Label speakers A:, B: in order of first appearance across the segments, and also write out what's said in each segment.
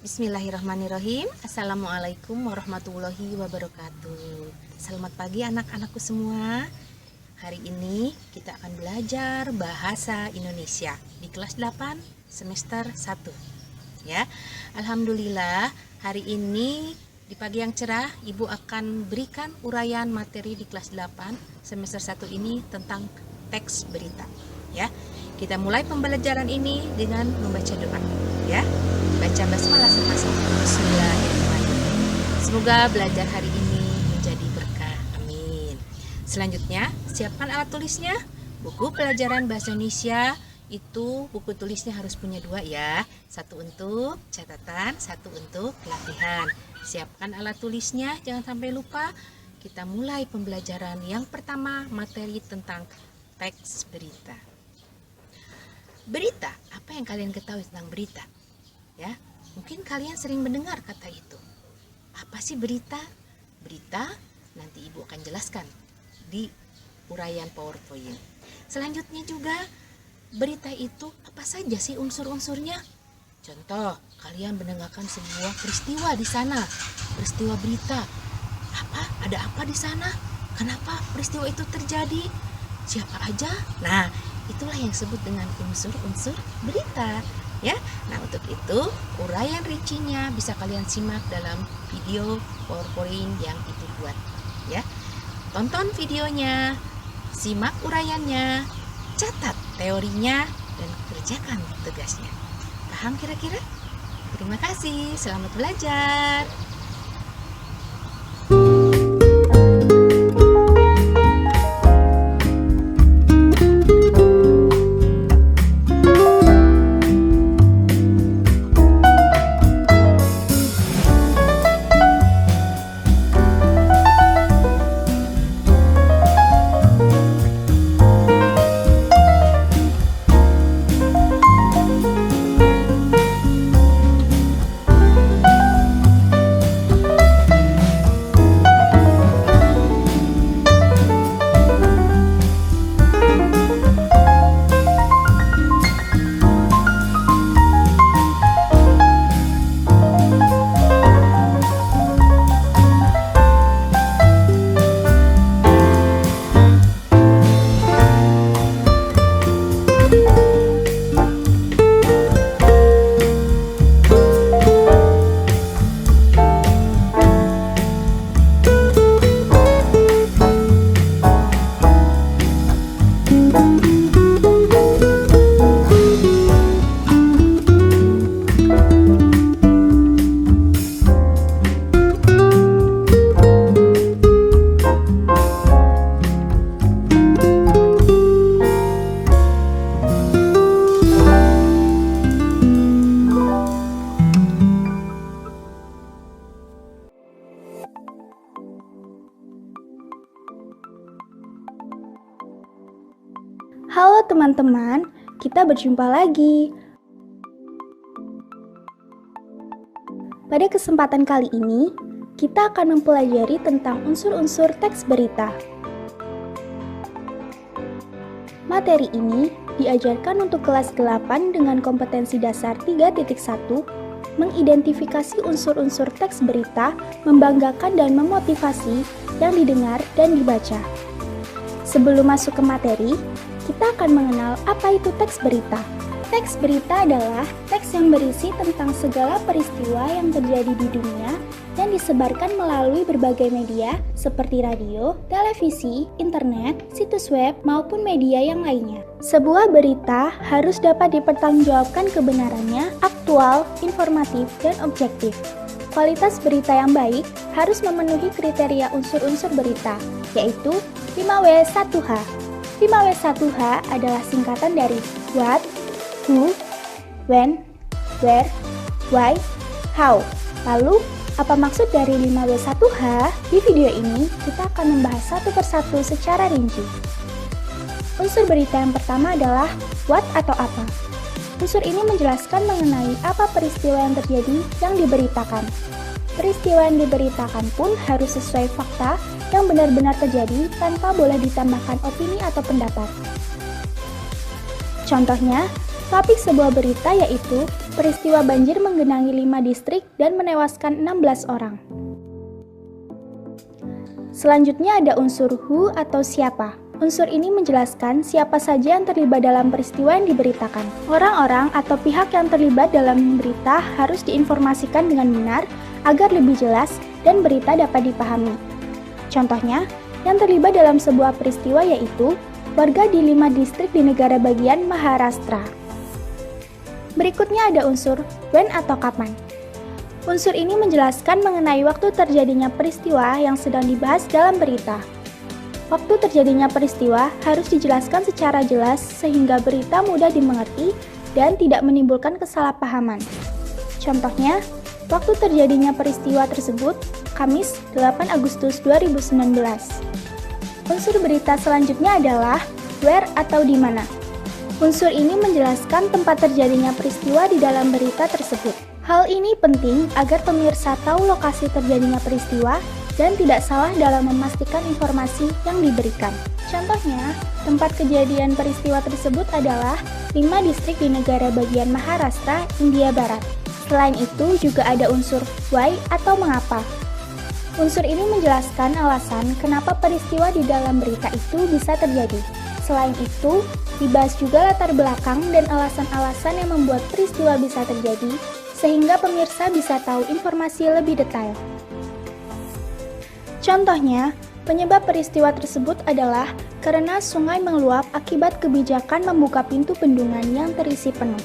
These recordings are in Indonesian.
A: Bismillahirrahmanirrahim. Assalamualaikum warahmatullahi wabarakatuh. Selamat pagi anak-anakku semua. Hari ini kita akan belajar bahasa Indonesia di kelas 8 semester 1. Ya. Alhamdulillah, hari ini di pagi yang cerah Ibu akan berikan uraian materi di kelas 8 semester 1 ini tentang teks berita. Ya. Kita mulai pembelajaran ini dengan membaca doa, ya. Baca basmalah sama-sama. Bismillahirrahmanirrahim. Semoga belajar hari ini menjadi berkah. Amin. Selanjutnya, siapkan alat tulisnya. Buku pelajaran bahasa Indonesia itu buku tulisnya harus punya 2 ya. 1 untuk catatan, 1 untuk latihan. Siapkan alat tulisnya, jangan sampai lupa. Kita mulai pembelajaran yang pertama, materi tentang teks berita. Berita, apa yang kalian ketahui tentang berita? Ya, mungkin kalian sering mendengar kata itu. Apa sih berita? Berita nanti Ibu akan jelaskan di uraian PowerPoint. Selanjutnya juga, berita itu apa saja sih unsur-unsurnya? Contoh, kalian mendengarkan sebuah peristiwa di sana. Peristiwa berita. Ada apa di sana? Kenapa peristiwa itu terjadi? Siapa aja? Nah, itulah yang disebut dengan unsur-unsur berita, ya. Nah, untuk itu uraian rincinya bisa kalian simak dalam video PowerPoint yang Ibu buat, ya. Tonton videonya, simak uraiannya, catat teorinya, dan kerjakan tugasnya. Paham kira-kira? Terima kasih, selamat belajar.
B: Halo teman-teman, kita berjumpa lagi. Pada kesempatan kali ini, kita akan mempelajari tentang unsur-unsur teks berita. Materi ini diajarkan untuk kelas 8 dengan kompetensi dasar 3.1, mengidentifikasi unsur-unsur teks berita, membanggakan dan memotivasi yang didengar dan dibaca. Sebelum masuk ke materi, kita akan mengenal apa itu teks berita. Teks berita adalah teks yang berisi tentang segala peristiwa yang terjadi di dunia dan disebarkan melalui berbagai media seperti radio, televisi, internet, situs web, maupun media yang lainnya. Sebuah berita harus dapat dipertanggungjawabkan kebenarannya, aktual, informatif, dan objektif. Kualitas berita yang baik harus memenuhi kriteria unsur-unsur berita, yaitu 5W1H. 5W1H adalah singkatan dari what, who, when, where, why, how. Lalu, apa maksud dari 5W1H? Di video ini, kita akan membahas satu persatu secara rinci. Unsur berita yang pertama adalah what atau apa. Unsur ini menjelaskan mengenai apa peristiwa yang terjadi yang diberitakan. Peristiwa yang diberitakan pun harus sesuai fakta yang benar-benar terjadi tanpa boleh ditambahkan opini atau pendapat. Contohnya, topik sebuah berita yaitu peristiwa banjir menggenangi 5 distrik dan menewaskan 16 orang. Selanjutnya ada unsur who atau siapa. Unsur ini menjelaskan siapa saja yang terlibat dalam peristiwa yang diberitakan. Orang-orang atau pihak yang terlibat dalam berita harus diinformasikan dengan benar agar lebih jelas dan berita dapat dipahami. Contohnya, yang terlibat dalam sebuah peristiwa yaitu warga di 5 distrik di negara bagian Maharashtra. Berikutnya ada unsur when atau kapan. Unsur ini menjelaskan mengenai waktu terjadinya peristiwa yang sedang dibahas dalam berita. Waktu terjadinya peristiwa harus dijelaskan secara jelas sehingga berita mudah dimengerti dan tidak menimbulkan kesalahpahaman. Contohnya, waktu terjadinya peristiwa tersebut, Kamis 8 Agustus 2019. Unsur berita selanjutnya adalah where atau di mana. Unsur ini menjelaskan tempat terjadinya peristiwa di dalam berita tersebut. Hal ini penting agar pemirsa tahu lokasi terjadinya peristiwa dan tidak salah dalam memastikan informasi yang diberikan. Contohnya, tempat kejadian peristiwa tersebut adalah 5 distrik di negara bagian Maharashtra, India Barat. Selain itu, juga ada unsur why atau mengapa. Unsur ini menjelaskan alasan kenapa peristiwa di dalam berita itu bisa terjadi. Selain itu, dibahas juga latar belakang dan alasan-alasan yang membuat peristiwa bisa terjadi, sehingga pemirsa bisa tahu informasi lebih detail. Contohnya, penyebab peristiwa tersebut adalah karena sungai meluap akibat kebijakan membuka pintu bendungan yang terisi penuh.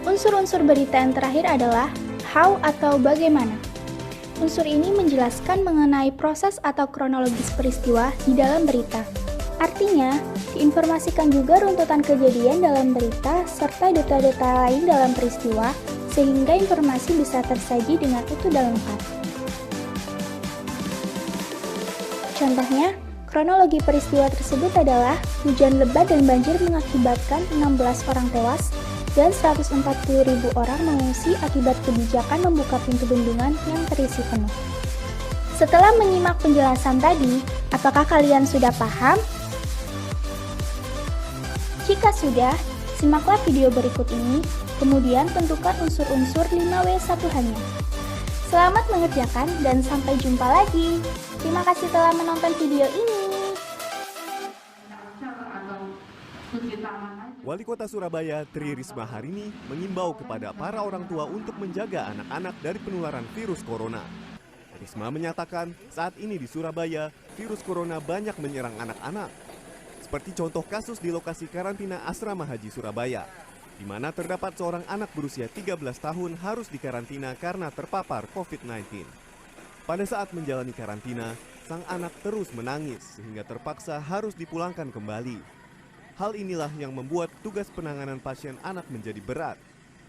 B: Unsur-unsur berita yang terakhir adalah how atau bagaimana. Unsur ini menjelaskan mengenai proses atau kronologis peristiwa di dalam berita. Artinya, diinformasikan juga runtutan kejadian dalam berita serta detail-detail lain dalam peristiwa sehingga informasi bisa tersaji dengan utuh dan lengkap. Contohnya, kronologi peristiwa tersebut adalah hujan lebat dan banjir mengakibatkan 16 orang tewas dan 140.000 orang mengungsi akibat kebijakan membuka pintu bendungan yang terisi penuh. Setelah menyimak penjelasan tadi, apakah kalian sudah paham? Jika sudah, simaklah video berikut ini, kemudian tentukan unsur-unsur 5W1-nya. Selamat mengerjakan dan sampai jumpa lagi. Terima kasih telah menonton video ini.
C: Wali Kota Surabaya, Tri Risma hari ini mengimbau kepada para orang tua untuk menjaga anak-anak dari penularan virus corona. Risma menyatakan saat ini di Surabaya, virus corona banyak menyerang anak-anak. Seperti contoh kasus di lokasi karantina Asrama Haji Surabaya, di mana terdapat seorang anak berusia 13 tahun harus dikarantina karena terpapar COVID-19. Pada saat menjalani karantina, sang anak terus menangis sehingga terpaksa harus dipulangkan kembali. Hal inilah yang membuat tugas penanganan pasien anak menjadi berat.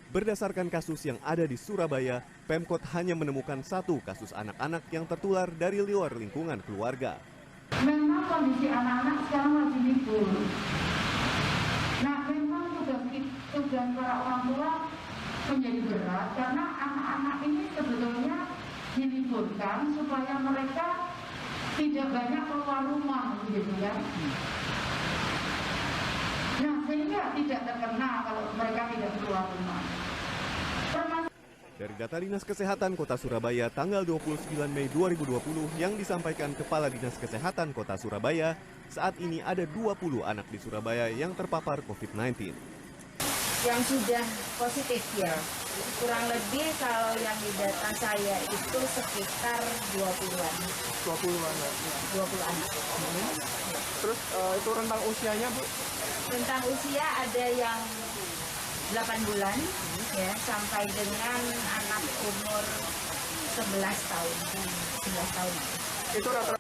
C: Berdasarkan kasus yang ada di Surabaya, Pemkot hanya menemukan 1 kasus anak-anak yang tertular dari luar lingkungan keluarga.
D: Memang kondisi anak-anak sekarang lagi libur. Nah, memang tugas para orang tua menjadi berat karena anak-anak ini sebetulnya diliburkan supaya mereka tidak banyak keluar rumah, gitu ya. Nah, sehingga tidak terkena kalau mereka tidak keluar rumah.
C: Dari data Dinas Kesehatan Kota Surabaya tanggal 29 Mei 2020 yang disampaikan Kepala Dinas Kesehatan Kota Surabaya, saat ini ada 20 anak di Surabaya yang terpapar COVID-19.
E: Yang sudah positif ya, kurang lebih kalau yang di data saya itu sekitar 20-an.
F: 20-an ya?
E: 20 anak.
F: Terus itu rentang usianya Bu?
E: Tentang usia ada yang 8 bulan ya sampai dengan anak umur 11 tahun. 11 tahun.
F: Itu rata-rata.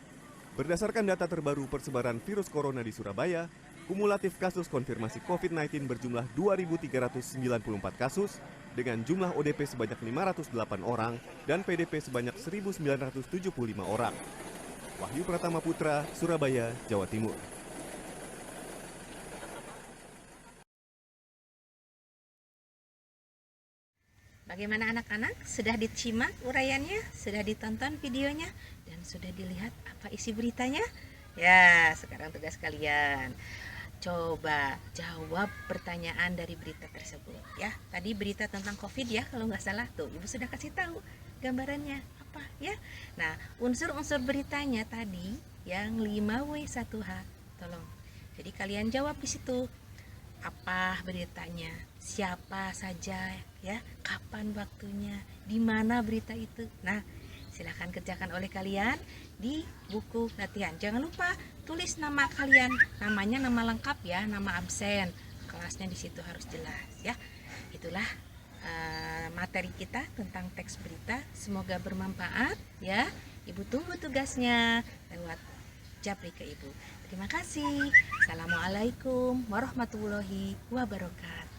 C: Berdasarkan data terbaru persebaran virus corona di Surabaya, kumulatif kasus konfirmasi COVID-19 berjumlah 2.394 kasus dengan jumlah ODP sebanyak 508 orang dan PDP sebanyak 1.975 orang. Wahyu Pratama Putra, Surabaya, Jawa Timur.
A: Bagaimana anak-anak? Sudah disimak uraiannya? Sudah ditonton videonya? Dan sudah dilihat apa isi beritanya? Ya, sekarang tugas kalian. Coba jawab pertanyaan dari berita tersebut ya. Tadi berita tentang COVID ya, kalau nggak salah tuh Ibu sudah kasih tahu gambarannya apa ya. Nah, unsur-unsur beritanya tadi yang 5W1H, tolong. Jadi kalian jawab di situ. Apa beritanya? Siapa saja ya? Kapan waktunya? Di mana berita itu? Nah, silahkan kerjakan oleh kalian di buku latihan. Jangan lupa tulis nama kalian, namanya nama lengkap ya, nama absen, kelasnya di situ harus jelas ya. Itulah materi kita tentang teks berita. Semoga bermanfaat ya. Ibu tunggu tugasnya lewat japri ke Ibu. Terima kasih. Assalamualaikum warahmatullahi wabarakatuh.